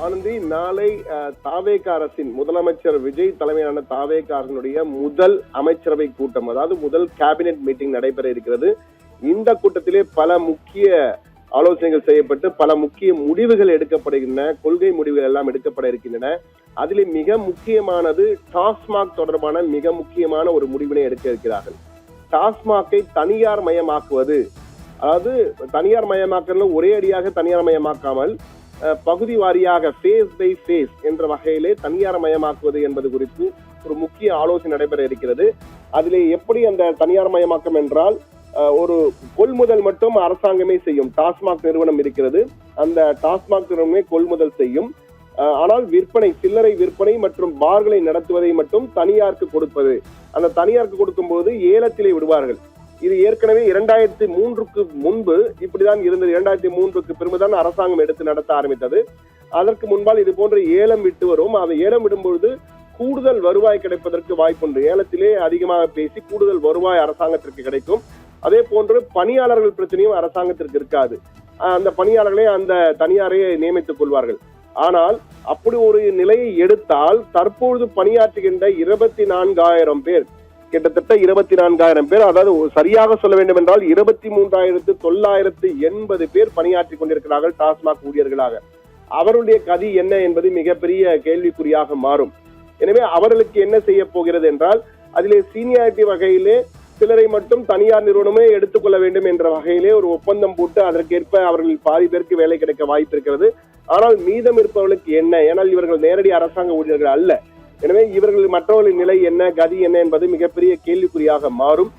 ஆனந்தி, நாளை தாவேக அரசின் முதலமைச்சர் விஜய் தலைமையிலான தாவேக அரசினுடைய முதல் அமைச்சரவை கூட்டம், அதாவது முதல் கேபினெட் மீட்டிங் நடைபெற இருக்கிறது. இந்த கூட்டத்திலே பல முக்கிய ஆலோசனைகள் செய்யப்பட்டு பல முக்கிய முடிவுகள் எடுக்கப்படுகின்றன, கொள்கை முடிவுகள் எல்லாம் எடுக்கப்பட இருக்கின்றன. அதிலே மிக முக்கியமானது டாஸ்மாக் தொடர்பான மிக முக்கியமான ஒரு முடிவினை எடுக்க இருக்கிறார்கள். டாஸ்மாகை தனியார் மயமாக்குவது, அதாவது தனியார் மயமாக்கல ஒரே அடியாக தனியார் மயமாக்காமல் பகுதி வாரியாக ஃபேஸ் பை ஃபேஸ் என்ற வகையிலே தனியார் மயமாக்குவது என்பது குறித்து ஒரு முக்கிய ஆலோசனை நடைபெற இருக்கிறது. அதிலே எப்படி அந்த தனியார் மயமாக்கம் என்றால், ஒரு கொள்முதல் மட்டும் அரசாங்கமே செய்யும். டாஸ்மாக் நிறுவனம் இருக்கிறது, அந்த டாஸ்மாக் நிறுவனமே கொள்முதல் செய்யும். ஆனால் விற்பனை, சில்லறை விற்பனை மற்றும் பார்களை நடத்துவதை மட்டும் தனியாருக்கு கொடுப்பது. அந்த தனியாருக்கு கொடுக்கும் போது ஏலத்திலே விடுவார்கள். இது ஏற்கனவே 2003க்கு முன்பு இப்படிதான் இருந்தது. 2003க்கு பிறகுதான் அரசாங்கம் எடுத்து நடத்த ஆரம்பித்தது. அதற்கு முன்பால் இது போன்ற ஏலம் விட்டு வரும். அதை ஏலம் விடும்பொழுது கூடுதல் வருவாய் கிடைப்பதற்கு வாய்ப்புண்டு. ஏலத்திலே அதிகமாக பேசி கூடுதல் வருவாய் அரசாங்கத்திற்கு கிடைக்கும். அதே போன்று பணியாளர்கள் பிரச்சனையும் அரசாங்கத்திற்கு இருக்காது. அந்த பணியாளர்களே அந்த தனியாரையே நியமித்துக் கொள்வார்கள். ஆனால் அப்படி ஒரு நிலையை எடுத்தால் தற்பொழுது பணியாற்றுகின்ற 24,000 பேர், கிட்டத்தட்ட 24,000 பேர், அதாவது சரியாக சொல்ல வேண்டும் என்றால் 23,980 பேர் பணியாற்றி கொண்டிருக்கிறார்கள் டாஸ்மாக் ஊழியர்களாக. அவருடைய கதி என்ன என்பது மிகப்பெரிய கேள்விக்குறியாக மாறும். எனவே அவர்களுக்கு என்ன செய்ய போகிறது என்றால், அதிலே சீனியாரிட்டி வகையிலே சிலரை மட்டும் தனியார் நிறுவனமே எடுத்துக்கொள்ள வேண்டும் என்ற வகையிலே ஒரு ஒப்பந்தம் போட்டு அதற்கேற்ப அவர்கள் பாதி பேருக்கு வேலை கிடைக்க வாய்ப்பு இருக்கிறது. ஆனால் மீதம் இருப்பவர்களுக்கு என்ன? ஏனால் இவர்கள் நேரடி அரசாங்க ஊழியர்கள் அல்ல. எனவே இவர்கள் மற்றவர்களின் நிலை என்ன, கதி என்ன என்பது மிகப்பெரிய கேள்விக்குறியாக மாறும்.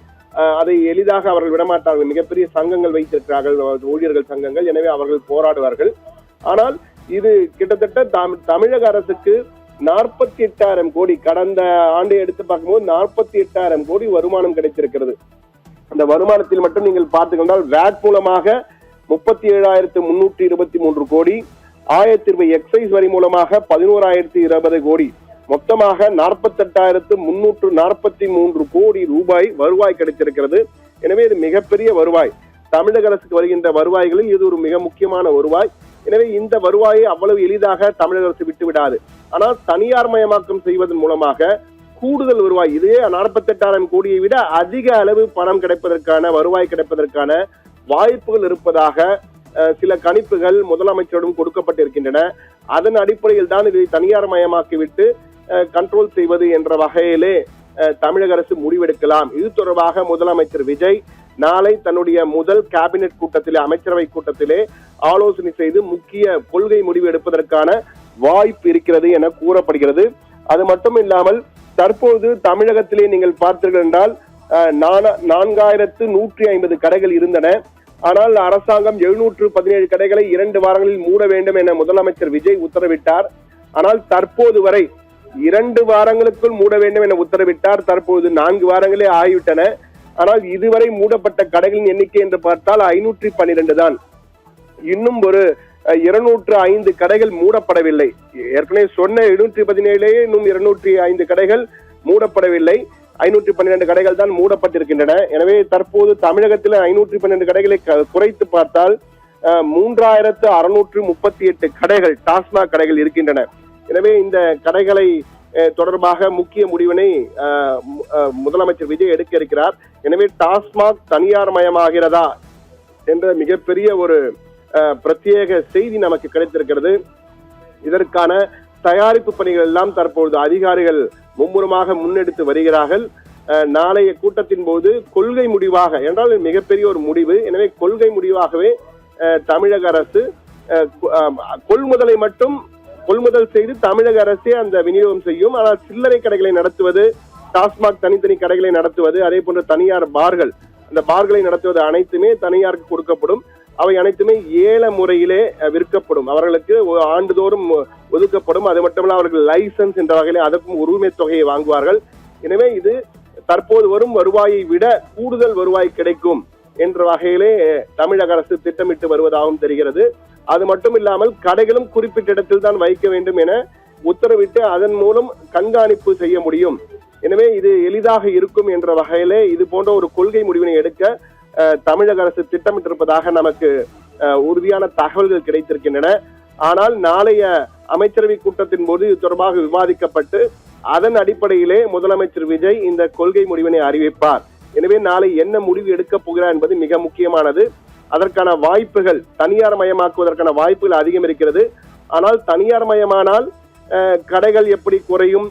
அதை எளிதாக அவர்கள் விடமாட்டார்கள். மிகப்பெரிய சங்கங்கள் வைத்திருக்கிறார்கள், ஊழியர்கள் சங்கங்கள். எனவே அவர்கள் போராடுவார்கள். ஆனால் இது கிட்டத்தட்ட தமிழக அரசுக்கு 48,000 கோடி, கடந்த ஆண்டை எடுத்து பார்க்கும்போது 48,000 கோடி வருமானம் கிடைத்திருக்கிறது. அந்த வருமானத்தில் மட்டும் நீங்கள் பார்த்துக்கொண்டால் வேட் மூலமாக 37,323 கோடி, ஆயத்தீர்வு எக்ஸைஸ் வரி மூலமாக 11,020 கோடி, மொத்தமாக 48,343 கோடி ரூபாய் வருவாய் கிடைத்திருக்கிறது. எனவே இது மிகப்பெரிய வருவாய். தமிழக அரசுக்கு வருகின்ற வருவாய்களில் இது ஒரு மிக முக்கியமான வருவாய். எனவே இந்த வருவாயை அவ்வளவு எளிதாக தமிழக அரசு விட்டுவிடாது. ஆனால் தனியார் மயமாக்கம் செய்வதன் மூலமாக கூடுதல் வருவாய், இதே 48,000 கோடியை விட அதிக அளவு பணம் கிடைப்பதற்கான, வருவாய் கிடைப்பதற்கான வாய்ப்புகள் இருப்பதாக சில கணிப்புகள் முதலமைச்சரிடம் கொடுக்கப்பட்டிருக்கின்றன. அதன் அடிப்படையில் தான் இதை தனியார் மயமாக்கிவிட்டு கண்ட்ரோல் செய்வது என்ற வகையிலே தமிழக அரசு முடிவெடுக்கலாம். இது தொடர்பாக முதலமைச்சர் விஜய் நாளை தன்னுடைய முதல் கேபினெட் கூட்டத்திலே, அமைச்சரவை கூட்டத்திலே ஆலோசனை செய்து முக்கிய கொள்கை முடிவு எடுப்பதற்கான வாய்ப்பு இருக்கிறது என கூறப்படுகிறது. அது மட்டும் இல்லாமல் தற்போது தமிழகத்திலே நீங்கள் பார்த்தீர்கள் என்றால் 4,150 கடைகள் இருந்தன. ஆனால் அரசாங்கம் 717 கடைகளை 2 வாரங்களில் மூட வேண்டும் என முதலமைச்சர் விஜய் உத்தரவிட்டார். ஆனால் தற்போது வரை 2 வாரங்களுக்குள் மூட வேண்டும் என உத்தரவிட்டார். தற்போது 4 வாரங்களே ஆகிவிட்டன. ஆனால் இதுவரை மூடப்பட்ட கடைகளின் எண்ணிக்கை என்று பார்த்தால் 512 தான். இன்னும் ஒரு 205 கடைகள் மூடப்படவில்லை. ஏற்கனவே சொன்ன 717 இன்னும் 205 கடைகள் மூடப்படவில்லை. 512 கடைகள் தான் மூடப்பட்டிருக்கின்றன. எனவே தற்போது தமிழகத்தில் 512 கடைகளை குறைத்து பார்த்தால் 3,638 கடைகள், டாஸ்மாக் கடைகள் இருக்கின்றன. எனவே இந்த கடைகளை தொடர்பாக முக்கிய முடிவினை முதலமைச்சர் விஜய் எடுக்க இருக்கிறார். எனவே டாஸ்மாக் தனியார் மயமாகிறதா என்ற மிகப்பெரிய ஒரு பிரத்யேக செய்தி நமக்கு கிடைத்திருக்கிறது. இதற்கான தயாரிப்பு பணிகள் எல்லாம் தற்பொழுது அதிகாரிகள் மும்முரமாக முன்னெடுத்து வருகிறார்கள். நாளைய கூட்டத்தின் போது கொள்கை முடிவாக, என்றால் மிகப்பெரிய ஒரு முடிவு, எனவே கொள்கை முடிவாகவே தமிழக அரசு கொள்முதலை மட்டும் கொள்முதல் செய்து தமிழக அரசே அந்த விநியோகம் செய்யும். ஆனால் சில்லறை கடைகளை நடத்துவது, டாஸ்மாக் தனித்தனி கடைகளை நடத்துவது, அதே போன்ற தனியார் பார்கள், அந்த பார்களை நடத்துவது அனைத்துமே தனியாருக்கு கொடுக்கப்படும். அவை அனைத்துமே ஏல முறையிலே விற்கப்படும். அவர்களுக்கு ஆண்டுதோறும் ஒதுக்கப்படும். அது மட்டுமல்ல அவர்கள் லைசன்ஸ் என்ற வகையிலே அதற்கும் உரிமை தொகையை வாங்குவார்கள். எனவே இது தற்போது வரும் வருவாயை விட கூடுதல் வருவாய் கிடைக்கும் என்ற வகையிலே தமிழக அரசு திட்டமிட்டு வருவதாகவும் தெரிகிறது. அது மட்டும் இல்லாமல் கடைகளும் குறிப்பிட்ட இடத்தில் தான் வைக்க வேண்டும் என உத்தரவிட்டு அதன் மூலம் கண்காணிப்பு செய்ய முடியும். எனவே இது எளிதாக இருக்கும் என்ற வகையிலே இது போன்ற ஒரு கொள்கை முடிவினை எடுக்க தமிழக அரசு திட்டமிட்டிருப்பதாக நமக்கு உறுதியான தகவல்கள் கிடைத்திருக்கின்றன. ஆனால் நாளைய அமைச்சரவை கூட்டத்தின் போது இது தொடர்பாக விவாதிக்கப்பட்டு அதன் அடிப்படையிலே முதலமைச்சர் விஜய் இந்த கொள்கை முடிவினை அறிவிப்பார். எனவே நாளை என்ன முடிவு எடுக்க போகிறார் என்பது மிக முக்கியமானது. அதற்கான வாய்ப்புகள் தனியார் மயமாக்குவதற்கான வாய்ப்புகள் அதிகம் இருக்கிறது. ஆனால் தனியார் மயமானால் கடைகள் எப்படி குறையும்,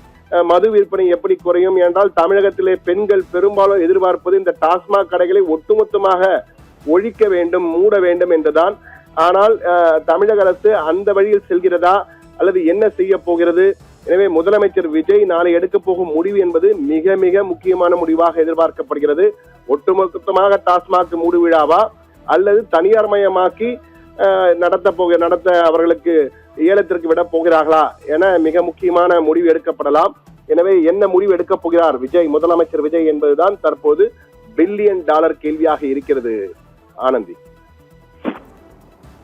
மது விற்பனை எப்படி குறையும் என்றால் தமிழகத்திலே பெண்கள் பெரும்பாலும் எதிர்பார்ப்பது இந்த டாஸ்மாக் கடைகளை ஒட்டுமொத்தமாக ஒழிக்க வேண்டும், மூட வேண்டும் என்றுதான். ஆனால் தமிழக அரசு அந்த வழியில் செல்கிறதா அல்லது என்ன செய்ய போகிறது? எனவே முதலமைச்சர் விஜய் நாளை எடுக்க போகும் முடிவு என்பது மிக மிக முக்கியமான முடிவாக எதிர்பார்க்கப்படுகிறது. ஒட்டுமொத்தமாக டாஸ்மாக் மூடு விழாவா அல்லது தனியார் மயமாக்கி நடத்த அவர்களுக்கு ஏலத்திற்கு விட போகிறார்களா என மிக முக்கியமான முடிவு எடுக்கப்படலாம். எனவே என்ன முடிவு எடுக்க போகிறார் முதலமைச்சர் விஜய் என்பதுதான் தற்போது $1 பில்லியன் கேள்வியாக இருக்கிறது. ஆனந்தி.